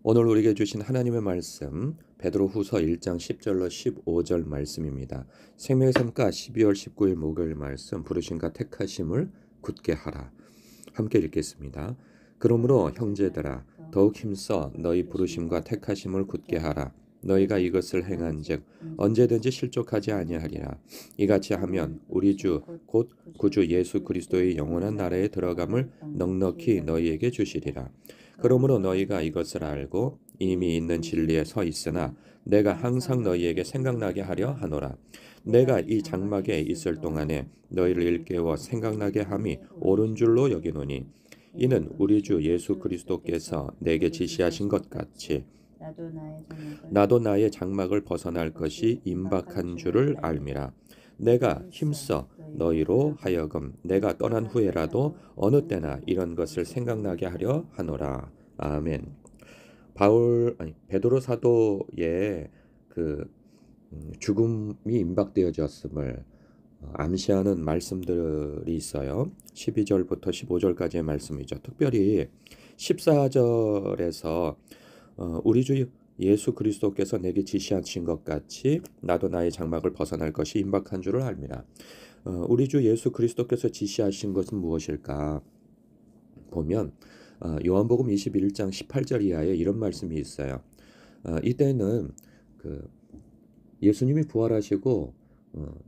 오늘 우리에게 주신 하나님의 말씀 베드로후서 1장 10절로 15절 말씀입니다. 생명의 삶가 12월 19일 목요일 말씀 부르심과 택하심을 굳게 하라. 함께 읽겠습니다. 그러므로 형제들아 더욱 힘써 너희 부르심과 택하심을 굳게 하라. 너희가 이것을 행한즉 언제든지 실족하지 아니하리라. 이같이 하면 우리 주 곧 구주 예수 그리스도의 영원한 나라에 들어감을 넉넉히 너희에게 주시리라. 그러므로 너희가 이것을 알고 이미 있는 진리에 서 있으나 내가 항상 너희에게 생각나게 하려 하노라. 내가 이 장막에 있을 동안에 너희를 일깨워 생각나게 함이 옳은 줄로 여기노니 이는 우리 주 예수 그리스도께서 내게 지시하신 것 같이 나도 나의 장막을 벗어날 것이 임박한 줄을 알미라. 내가 힘써 너희로 하여금 내가 떠난 후에라도 어느 때나 이런 것을 생각나게 하려 하노라. 아멘. 베드로 사도의 그 죽음이 임박되어졌음을 암시하는 말씀들이 있어요. 12절부터 15절까지의 말씀이죠. 특별히 14절에서 우리 주 예수 그리스도께서 내게 지시하신 것 같이 나도 나의 장막을 벗어날 것이 임박한 줄을 알미라. 우리 주 예수 그리스도께서 지시하신 것은 무엇일까? 보면 요한복음 21장 18절 이하에 이런 말씀이 있어요. 이때는 예수님이 부활하시고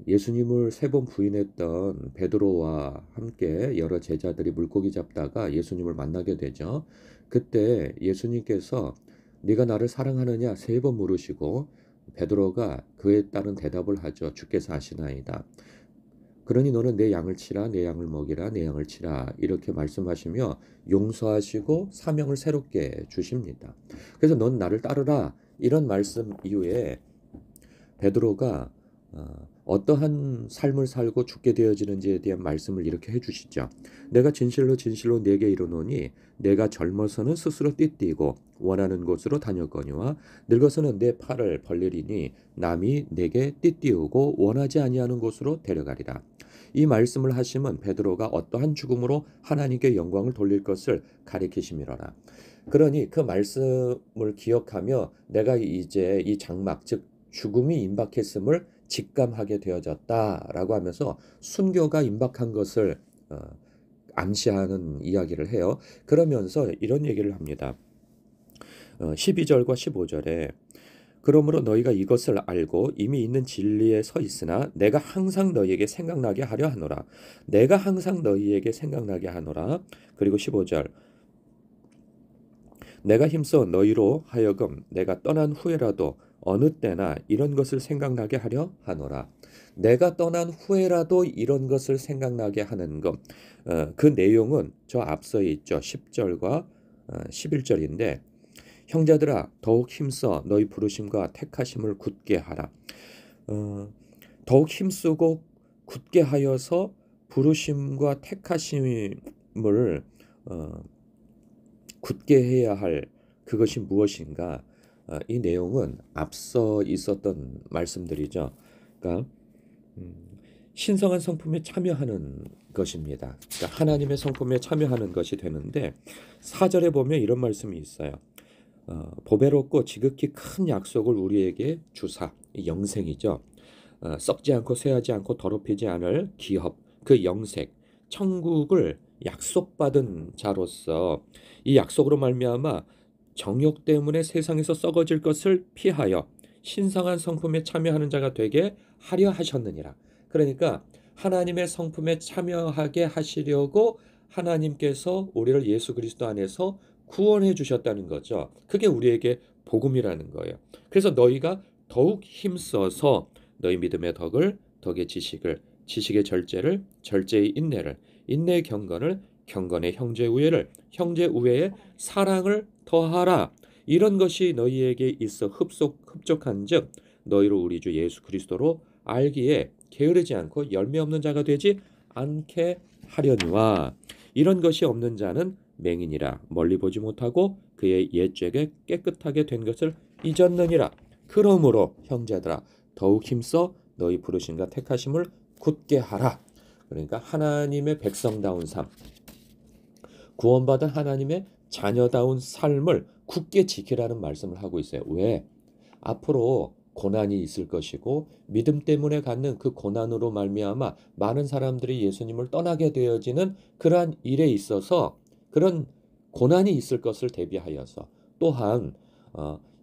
예수님을 3번 부인했던 베드로와 함께 여러 제자들이 물고기 잡다가 예수님을 만나게 되죠. 그때 예수님께서 네가 나를 사랑하느냐 3번 물으시고 베드로가 그에 따른 대답을 하죠. 주께서 아시나이다. 그러니 너는 내 양을 치라, 내 양을 먹이라, 내 양을 치라 이렇게 말씀하시며 용서하시고 사명을 새롭게 주십니다. 그래서 넌 나를 따르라 이런 말씀 이후에 베드로가 어떠한 삶을 살고 죽게 되어지는지에 대한 말씀을 이렇게 해주시죠. 내가 진실로 진실로 네게 이르노니 내가 젊어서는 스스로 띠띠고 원하는 곳으로 다녔거니와 늙어서는 내 팔을 벌리리니 남이 내게 띠띠우고 원하지 아니하는 곳으로 데려가리라. 이 말씀을 하시면 베드로가 어떠한 죽음으로 하나님께 영광을 돌릴 것을 가리키심이로라. 그러니 그 말씀을 기억하며 내가 이제 이 장막 즉 죽음이 임박했음을 직감하게 되어졌다라고 하면서 순교가 임박한 것을 암시하는 이야기를 해요. 그러면서 이런 얘기를 합니다. 12절과 15절에 그러므로 너희가 이것을 알고 이미 있는 진리에 서 있으나 내가 항상 너희에게 생각나게 하려 하노라. 내가 항상 너희에게 생각나게 하노라. 그리고 15절 내가 힘써 너희로 하여금 내가 떠난 후에라도 어느 때나 이런 것을 생각나게 하려 하노라. 내가 떠난 후에라도 이런 것을 생각나게 하는 것. 그 내용은 저 앞서에 있죠. 10절과 11절인데 형제들아 더욱 힘써 너희 부르심과 택하심을 굳게 하라. 더욱 힘쓰고 굳게 하여서 부르심과 택하심을 굳게 해야 할 그것이 무엇인가? 이 내용은 앞서 있었던 말씀들이죠. 그러니까 신성한 성품에 참여하는 것입니다. 그러니까 하나님의 성품에 참여하는 것이 되는데 4절에 보면 이런 말씀이 있어요. 보배롭고 지극히 큰 약속을 우리에게 주사, 영생이죠. 썩지 않고 쇠하지 않고 더럽히지 않을 기업, 그 영생, 천국을 약속받은 자로서 이 약속으로 말미암아 정욕 때문에 세상에서 썩어질 것을 피하여 신성한 성품에 참여하는 자가 되게 하려 하셨느니라. 그러니까 하나님의 성품에 참여하게 하시려고 하나님께서 우리를 예수 그리스도 안에서 구원해 주셨다는 거죠. 그게 우리에게 복음이라는 거예요. 그래서 너희가 더욱 힘써서 너희 믿음의 덕을, 덕의 지식을, 지식의 절제를, 절제의 인내를, 인내의 경건을, 경건의 형제 우애를, 형제 우애의 사랑을 더하라. 이런 것이 너희에게 있어 흡족한즉 너희로 우리 주 예수 그리스도로 알기에 게으르지 않고 열매 없는 자가 되지 않게 하려니와 이런 것이 없는 자는 맹인이라 멀리 보지 못하고 그의 옛죄가 깨끗하게 된 것을 잊었느니라. 그러므로 형제들아 더욱 힘써 너희 부르심과 택하심을 굳게 하라. 그러니까 하나님의 백성다운 삶, 구원받은 하나님의 자녀다운 삶을 굳게 지키라는 말씀을 하고 있어요. 왜? 앞으로 고난이 있을 것이고 믿음 때문에 갖는 그 고난으로 말미암아 많은 사람들이 예수님을 떠나게 되어지는 그러한 일에 있어서 그런 고난이 있을 것을 대비하여서 또한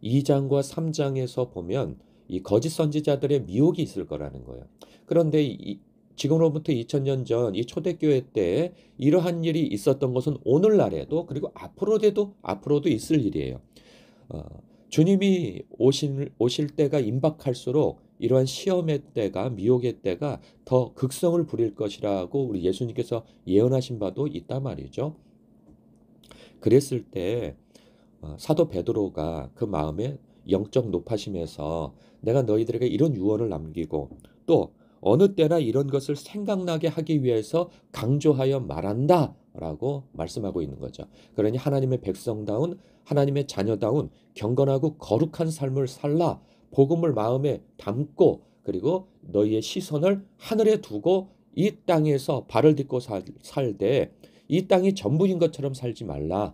2장과 3장에서 보면 이 거짓 선지자들의 미혹이 있을 거라는 거예요. 그런데 지금으로부터 2000년 전 이 초대교회 때 이러한 일이 있었던 것은 오늘날에도 그리고 앞으로도 있을 일이에요. 어, 주님이 오실 때가 임박할수록 이러한 시험의 때가 미혹의 때가 더 극성을 부릴 것이라고 우리 예수님께서 예언하신 바도 있단 말이죠. 그랬을 때 사도 베드로가 그 마음에 영적 높아심에서 내가 너희들에게 이런 유언을 남기고 또 어느 때나 이런 것을 생각나게 하기 위해서 강조하여 말한다 라고 말씀하고 있는 거죠. 그러니 하나님의 백성다운 하나님의 자녀다운 경건하고 거룩한 삶을 살라. 복음을 마음에 담고 그리고 너희의 시선을 하늘에 두고 이 땅에서 발을 딛고 살되 이 땅이 전부인 것처럼 살지 말라.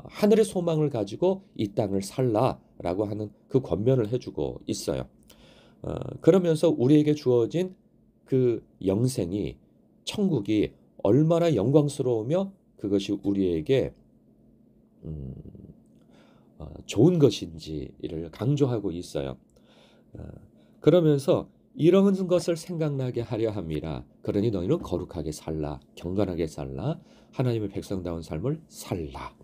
하늘의 소망을 가지고 이 땅을 살라라고 하는 그 권면을 해주고 있어요. 그러면서 우리에게 주어진 그 영생이 천국이 얼마나 영광스러우며 그것이 우리에게 좋은 것인지를 강조하고 있어요. 그러면서 이런 것을 생각나게 하려 함이라. 그러니 너희는 거룩하게 살라, 경건하게 살라, 하나님의 백성다운 삶을 살라.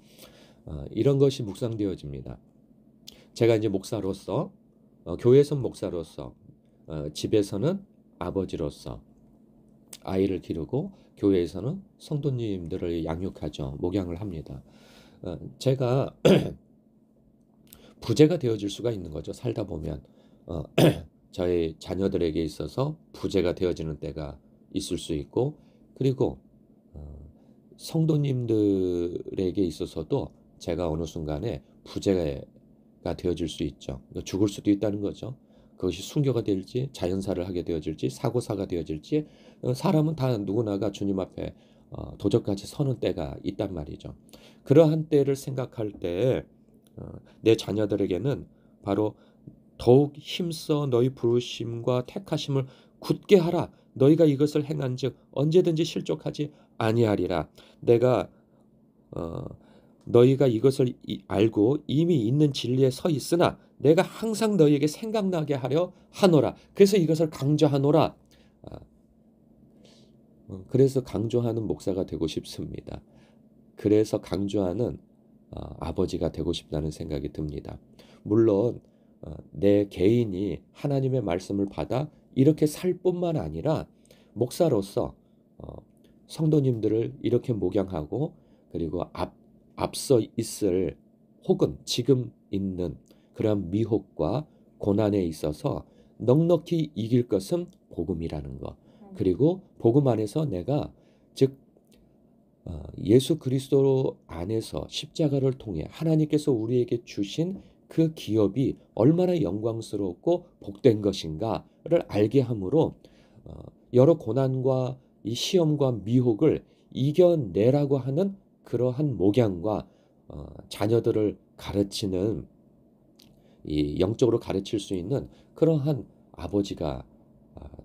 이런 것이 묵상되어집니다. 제가 이제 목사로서 교회에서는 목사로서 집에서는 아버지로서 아이를 기르고 교회에서는 성도님들을 양육하죠. 목양을 합니다. 제가 부재가 되어질 수가 있는 거죠. 살다 보면 저희 자녀들에게 있어서 부재가 되어지는 때가 있을 수 있고 그리고 성도님들에게 있어서도 제가 어느 순간에 부재가 되어질 수 있죠. 죽을 수도 있다는 거죠. 그것이 순교가 될지 자연사를 하게 되어질지 사고사가 되어질지 사람은 다 누구나가 주님 앞에 도적같이 서는 때가 있단 말이죠. 그러한 때를 생각할 때 내 자녀들에게는 바로 더욱 힘써 너희 부르심과 택하심을 굳게 하라. 너희가 이것을 행한즉 언제든지 실족하지 아니하리라. 내가 너희가 이것을 알고 이미 있는 진리에 서 있으나 내가 항상 너희에게 생각나게 하려 하노라. 그래서 이것을 강조하노라. 그래서 강조하는 목사가 되고 싶습니다. 그래서 강조하는 아버지가 되고 싶다는 생각이 듭니다. 물론 내 개인이 하나님의 말씀을 받아 이렇게 살 뿐만 아니라 목사로서 성도님들을 이렇게 목양하고 그리고 앞서 있을 혹은 지금 있는 그런 미혹과 고난에 있어서 넉넉히 이길 것은 복음이라는 것. 그리고 복음 안에서 내가 즉 예수 그리스도 안에서 십자가를 통해 하나님께서 우리에게 주신 그 기업이 얼마나 영광스럽고 복된 것인가를 알게 함으로 여러 고난과 이 시험과 미혹을 이겨내라고 하는 그러한 목양과 자녀들을 가르치는 이 영적으로 가르칠 수 있는 그러한 아버지가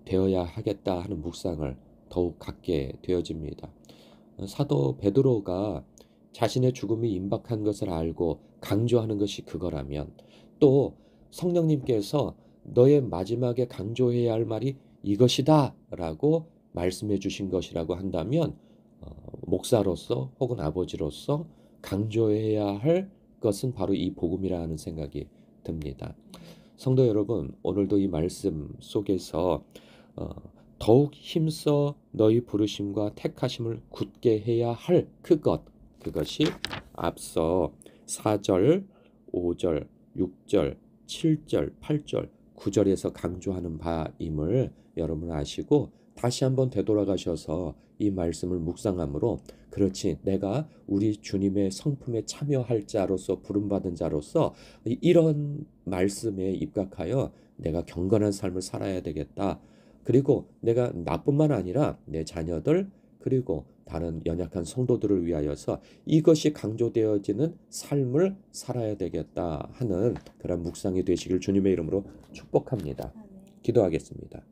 되어야 하겠다 하는 묵상을 더욱 갖게 되어집니다. 사도 베드로가 자신의 죽음이 임박한 것을 알고 강조하는 것이 그거라면 또 성령님께서 너의 마지막에 강조해야 할 말이 이것이다 라고 말씀해 주신 것이라고 한다면 목사로서 혹은 아버지로서 강조해야 할 것은 바로 이 복음이라는 생각이 듭니다. 성도 여러분, 오늘도 이 말씀 속에서 더욱 힘써 너희 부르심과 택하심을 굳게 해야 할 그것이 앞서 4절, 5절, 6절, 7절, 8절, 9절에서 강조하는 바임을 여러분 아시고 다시 한번 되돌아가셔서 이 말씀을 묵상함으로 그렇지 내가 우리 주님의 성품에 참여할 자로서 부름받은 자로서 이런 말씀에 입각하여 내가 경건한 삶을 살아야 되겠다. 그리고 내가 나뿐만 아니라 내 자녀들 그리고 다른 연약한 성도들을 위하여서 이것이 강조되어지는 삶을 살아야 되겠다 하는 그런 묵상이 되시길 주님의 이름으로 축복합니다. 아멘. 기도하겠습니다.